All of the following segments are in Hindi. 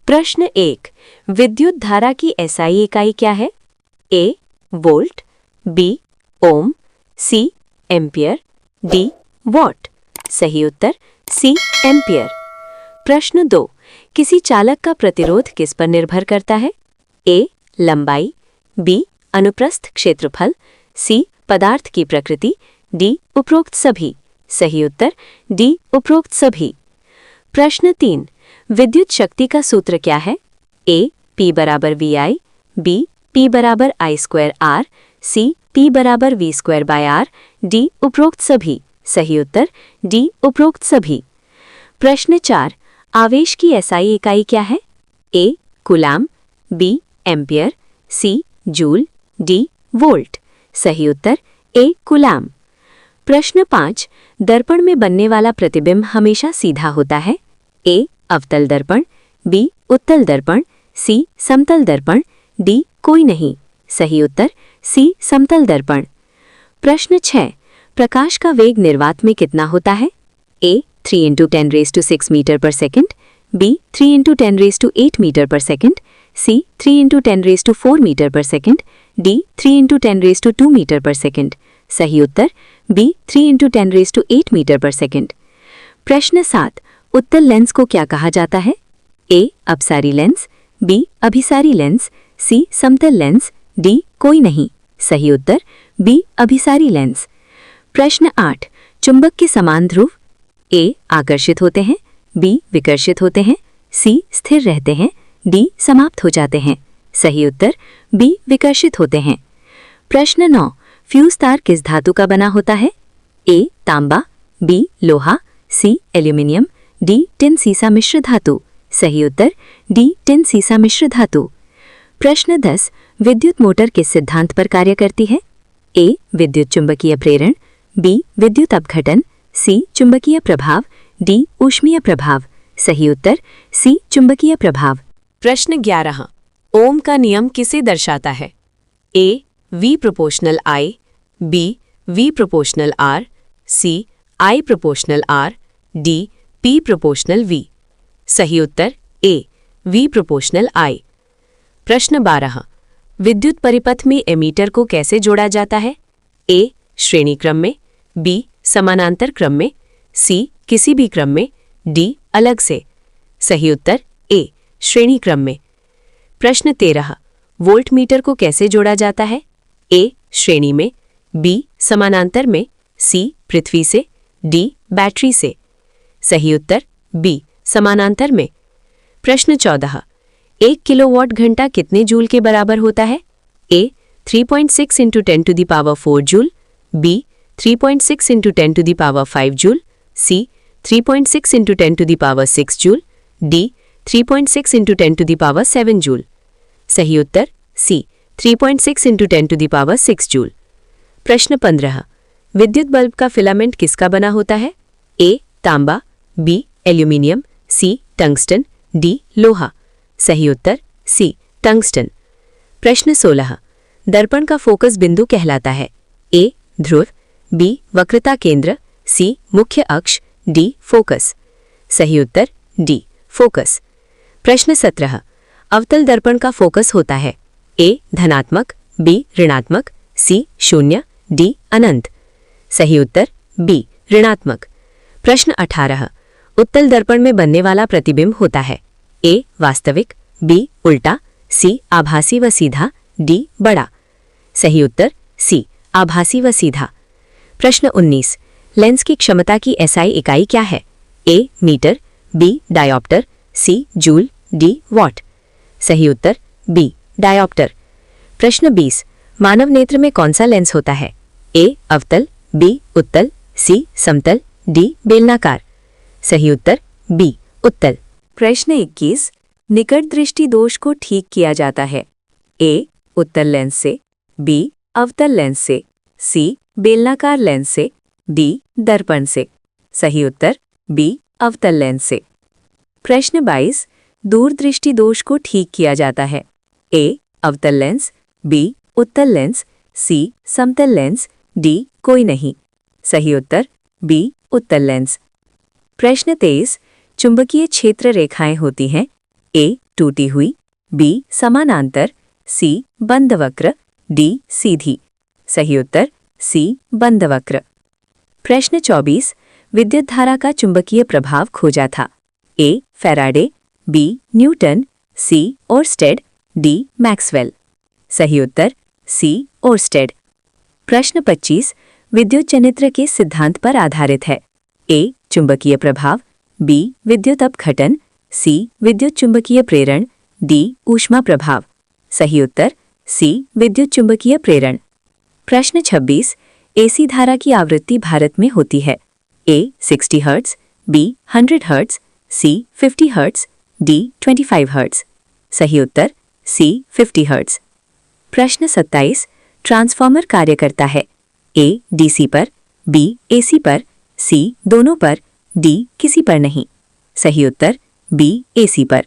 प्रश्न 1। विद्युत धारा की एसआई इकाई क्या है? A volt, B ohm, C ampere, D watt. सही उत्तर सी एम्पियर। प्रश्न 2। किसी चालक का प्रतिरोध किस पर निर्भर करता है? ए लंबाई, बी अनुप्रस्थ क्षेत्रफल, सी पदार्थ की प्रकृति, डी उपरोक्त सभी। सही उत्तर डी उपरोक्त सभी। प्रश्न 3। विद्युत शक्ति का सूत्र क्या है? ए P बराबर VI, बी P बराबर I square R, C P बराबर V square by R, D उपरोक्त सभी। सही उत्तर डी उपरोक्त सभी। प्रश्न 4। आवेश की एसआई इकाई क्या है? ए कूलाम, बी एम्पियर, सी जूल, डी वोल्ट। सही उत्तर ए कूलाम। प्रश्न 5। दर्पण में बनने वाला प्रतिबिंब हमेशा सीधा होता है? ए अवतल दर्पण, बी उत्तल दर्पण, सी समतल दर्पण, डी कोई नहीं। सही उत्तर सी समतल दर्पण। प्रश्न 6। प्रकाश का वेग निर्वात में कितना होता है? ए 3 × 10⁶ मीटर पर सेकंड, बी 3 × 10⁸ मीटर पर सेकंड, सी 3 × 10⁴ मीटर पर सेकंड, डी 3 × 10⁻² मीटर पर सेकंड। सही उत्तर बी 3 × 10⁸ मीटर पर सेकंड। प्रश्न 7। उत्तल लेंस को क्या कहा जाता है? ए अपसारी लेंस, बी अभिसारी लेंस, सी समतल लेंस, डी कोई नहीं। सही उत्तर बी अभिसारी लेंस। प्रश्न 8। चुंबक के समान ध्रुव? ए आकर्षित होते हैं, बी विकर्षित होते हैं, सी स्थिर रहते हैं, डी समाप्त हो जाते हैं। सही उत्तर बी विकर्षित होते हैं। प्रश्न 9। फ्यूज तार किस धातु का बना होता है? ए तांबा, बी लोहा, सी एल्यूमिनियम, डी टिन सीसा मिश्र धातु। सही उत्तर डी टिन सीसा मिश्र धातु। प्रश्न 10। विद्युत मोटर किस सिद्धांत पर कार्य करती है? ए विद्युत चुंबकीय प्रेरण, बी विद्युत अपघटन, सी चुंबकीय प्रभाव, डी ऊष्मीय प्रभाव। सही उत्तर सी चुंबकीय प्रभाव। प्रश्न 11। ओम का नियम किसे दर्शाता है? A V proportional I, B V proportional R, C I proportional R, D P proportional V। सही उत्तर ए V प्रोपोर्शनल I। प्रश्न 12। विद्युत परिपथ में एमीटर को कैसे जोड़ा जाता है? ए श्रेणी क्रम में, बी समानांतर क्रम में, सी किसी भी क्रम में, डी अलग से। सही उत्तर ए श्रेणी क्रम में। प्रश्न 13। वोल्ट मीटर को कैसे जोड़ा जाता है? ए श्रेणी में, बी समानांतर में, सी पृथ्वी से, डी बैटरी से। सही उत्तर बी समानांतर में। प्रश्न 14। 1 किलोवाट घंटा कितने जूल के बराबर होता है? ए 3.6 × 10⁴ जूल, बी 3.6 × 10⁵ जूल, सी 3.6 × 10⁶ जूल, डी 3.6 × 10⁷ जूल। सही उत्तर सी 3.6 × 10⁶ जूल। प्रश्न 15। विद्युत बल्ब का फिलामेंट किसका बना होता है? ए तांबा, बी एल्यूमिनियम, सी टंगस्टन, डी लोहा। सही उत्तर सी टंगस्टन। प्रश्न 16। दर्पण का फोकस बिंदु कहलाता है? ए ध्रुव, बी वक्रता केंद्र, सी मुख्य अक्ष, डी फोकस। सही उत्तर डी फोकस। प्रश्न 17। अवतल दर्पण का फोकस होता है? ए धनात्मक, बी ऋणात्मक, सी शून्य, डी अनंत। सही उत्तर बी ऋणात्मक। प्रश्न 18। उत्तल दर्पण में बनने वाला प्रतिबिंब होता है? ए वास्तविक, बी उल्टा, सी आभासी व सीधा, डी बड़ा। सही उत्तर सी आभासी व सीधा। प्रश्न 19। लेंस की क्षमता की एसआई इकाई क्या है? A metre, B dioptre, C joule, D watt. सही उत्तर बी डायोप्टर। प्रश्न 20। मानव नेत्र में कौन सा लेंस होता है? ए अवतल, बी उत्तल, सी समतल, डी बेलनाकार। सही उत्तर बी उत्तल। प्रश्न 21। निकट दृष्टि दोष को ठीक किया जाता है? ए उत्तल लेंस से, बी अवतल लेंस से, सी बेलनाकार लेंस से, डी दर्पण से। सही उत्तर बी अवतल लेंस से। प्रश्न 22। दूरदृष्टि दोष को ठीक किया जाता है? ए अवतल लेंस, बी उत्तल लेंस, सी समतल लेंस, डी कोई नहीं। सही उत्तर बी उत्तल लेंस। प्रश्न 23। चुंबकीय क्षेत्र रेखाएं होती हैं? ए टूटी हुई, बी समानांतर, सी बंद वक्र, डी सीधी। सही उत्तर सी बंद वक्र। प्रश्न 24 विद्युत धारा का चुंबकीय प्रभाव खोजा था। ए फैराडे, बी न्यूटन, सी ओर्स्टेड, डी मैक्सवेल। सही उत्तर सी ओर्स्टेड। प्रश्न 25 विद्युत जनित्र के सिद्धांत पर आधारित है। ए चुंबकीय प्रभाव, बी विद्युत अपघटन, सी विद्युत चुंबकीय प्रेरण, डी ऊष्मा प्रभाव। सही उत्तर सी विद्युत चुंबकीय प्रेरण। प्रश्न 26 एसी धारा की आवृत्ति भारत में होती है। ए 60 हर्ट्ज, बी 100 हर्ट्ज, सी 50 हर्ट्ज, डी 25 हर्ट्ज। सही उत्तर सी 50 हर्ट्ज। प्रश्न 27 ट्रांसफॉर्मर कार्य करता है। ए डीसी पर, बी एसी पर, सी दोनों पर, डी किसी पर नहीं। सही उत्तर बी एसी पर।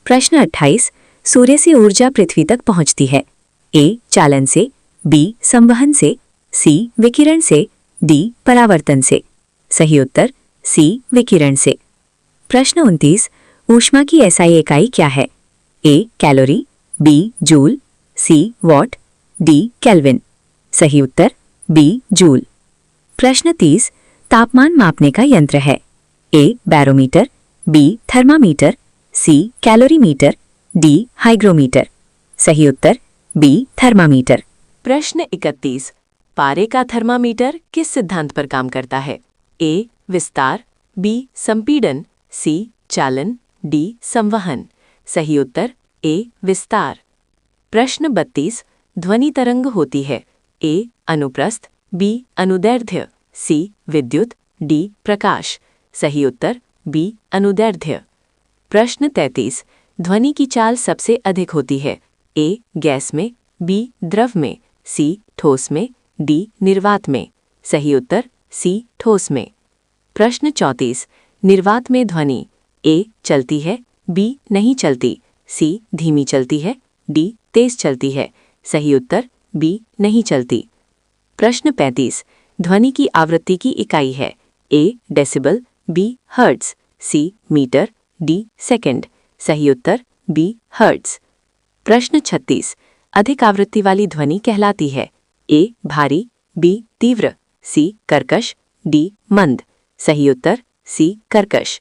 प्रश्न 28 सूर्य से ऊर्जा पृथ्वी तक पहुंचती है। ए चालन से, बी संवहन से, सी विकिरण से, डी परावर्तन से। सही उत्तर सी विकिरण से। प्रश्न 29 ऊष्मा की एसआई इकाई क्या है। A calorie, B joule, C watt, D kelvin. सही उत्तर बी जूल। प्रश्न 30 तापमान मापने का यंत्र है। ए बैरोमीटर, बी थर्मामीटर, सी कैलोरीमीटर, डी हाइग्रोमीटर। सही उत्तर बी थर्मामीटर। प्रश्न 31 पारे का थर्मामीटर किस सिद्धांत पर काम करता है। ए विस्तार, बी संपीड़न, सी चालन, डी संवहन। सही उत्तर ए विस्तार। प्रश्न 32 ध्वनि तरंग होती है। ए अनुप्रस्थ, बी अनुदैर्ध्य, सी विद्युत, डी प्रकाश। सही उत्तर बी अनुदैर्ध्य। प्रश्न 33 ध्वनि की चाल सबसे अधिक होती है। ए गैस में, बी द्रव में, सी ठोस में, डी निर्वात में। सही उत्तर सी ठोस में। प्रश्न 34 निर्वात में ध्वनि ए चलती है, बी नहीं चलती, सी धीमी चलती है, डी तेज चलती है। सही उत्तर बी नहीं चलती। प्रश्न 35 ध्वनि की आवृत्ति की इकाई है। ए डेसिबल, बी हर्ट्ज, सी मीटर, डी सेकंड। सही उत्तर बी हर्ट्ज। प्रश्न 36 अधिक आवृत्ति वाली ध्वनि कहलाती है। ए भारी, बी तीव्र, सी कर्कश, डी मंद। सही उत्तर सी कर्कश।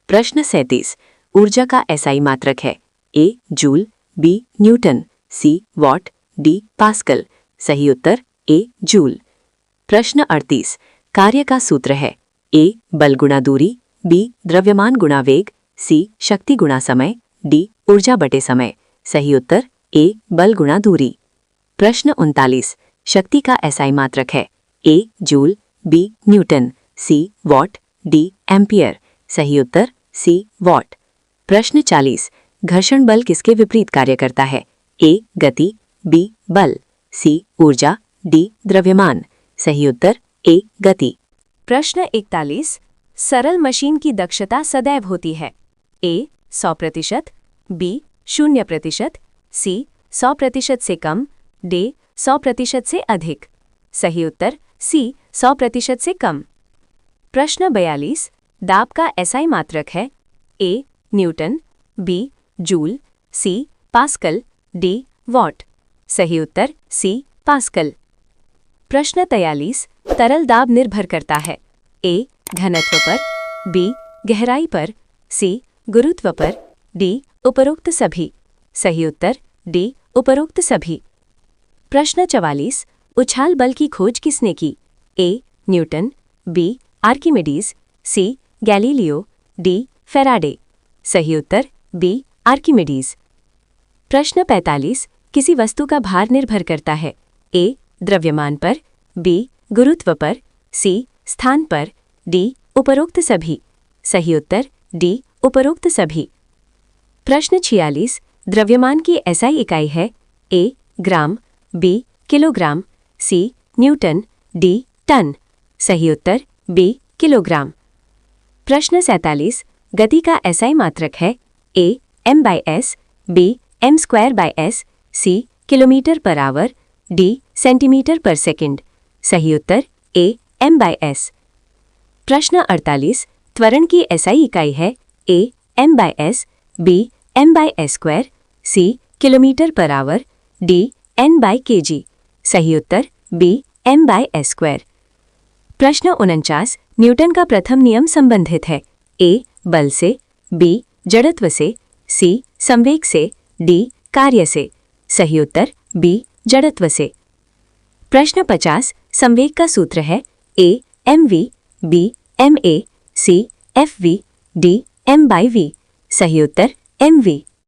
प्रश्न 37 ऊर्जा का एसआई मात्रक है। A joule, B newton, C watt, D pascal. सही उत्तर ए जूल। प्रश्न 38 कार्य का सूत्र है। ए बल गुणा दूरी, बी द्रव्यमान गुणा वेग, सी शक्ति गुणा समय, डी ऊर्जा बटे समय। सही उत्तर ए बल गुणा दूरी। प्रश्न 39 शक्ति का एसआई मात्रक है। A joule, B newton, C watt, D ampere. सही उत्तर सी वॉट। प्रश्न 40 घर्षण बल किसके विपरीत कार्य करता है। ए गति, बी बल, सी ऊर्जा, डी द्रव्यमान। सही उत्तर ए गति। प्रश्न 41 सरल मशीन की दक्षता सदैव होती है। ए 100%, बी 0%, सी 100% से कम, डी 100% से अधिक। सही उत्तर सी 100% से कम। प्रश्न 42 दाब का एसआई मात्रक है। A Newton, B joule, C pascal, D watt. सही उत्तर सी पास्कल। प्रश्न 43 तरल दाब निर्भर करता है। ए घनत्व पर, बी गहराई पर, सी गुरुत्व पर, डी उपरोक्त सभी। सही उत्तर डी उपरोक्त सभी। प्रश्न 44 उछाल बल की खोज किसने की। A Newton, B Archimedes, C Galileo, D Faraday. सही उत्तर बी आर्किमिडीज। प्रश्न 45 किसी वस्तु का भार निर्भर करता है। ए द्रव्यमान पर, बी गुरुत्व पर, सी स्थान पर, डी उपरोक्त सभी। सही उत्तर डी उपरोक्त सभी। प्रश्न 46 द्रव्यमान की एसआई इकाई है। ए ग्राम, बी किलोग्राम, सी न्यूटन, डी टन। सही उत्तर बी किलोग्राम। प्रश्न 47 गति का एसआई मात्रक है। A m/s, B m²/s, C kilometre per hour, D centimetre per second. सही उत्तर ए m/s। प्रश्न 48 त्वरण की एसआई इकाई है। A m/s, B m/s², C kilometre per hour, D n/kg। सही उत्तर B m/s²। प्रश्न 49 न्यूटन का प्रथम नियम संबंधित है। A बल से, B जड़त्व से, C संवेग से, D कार्य से। सही उत्तर B जड़त्व से। प्रश्न 50 संवेग का सूत्र है A mv, B ma, C fv, D m/v। सही उत्तर mv।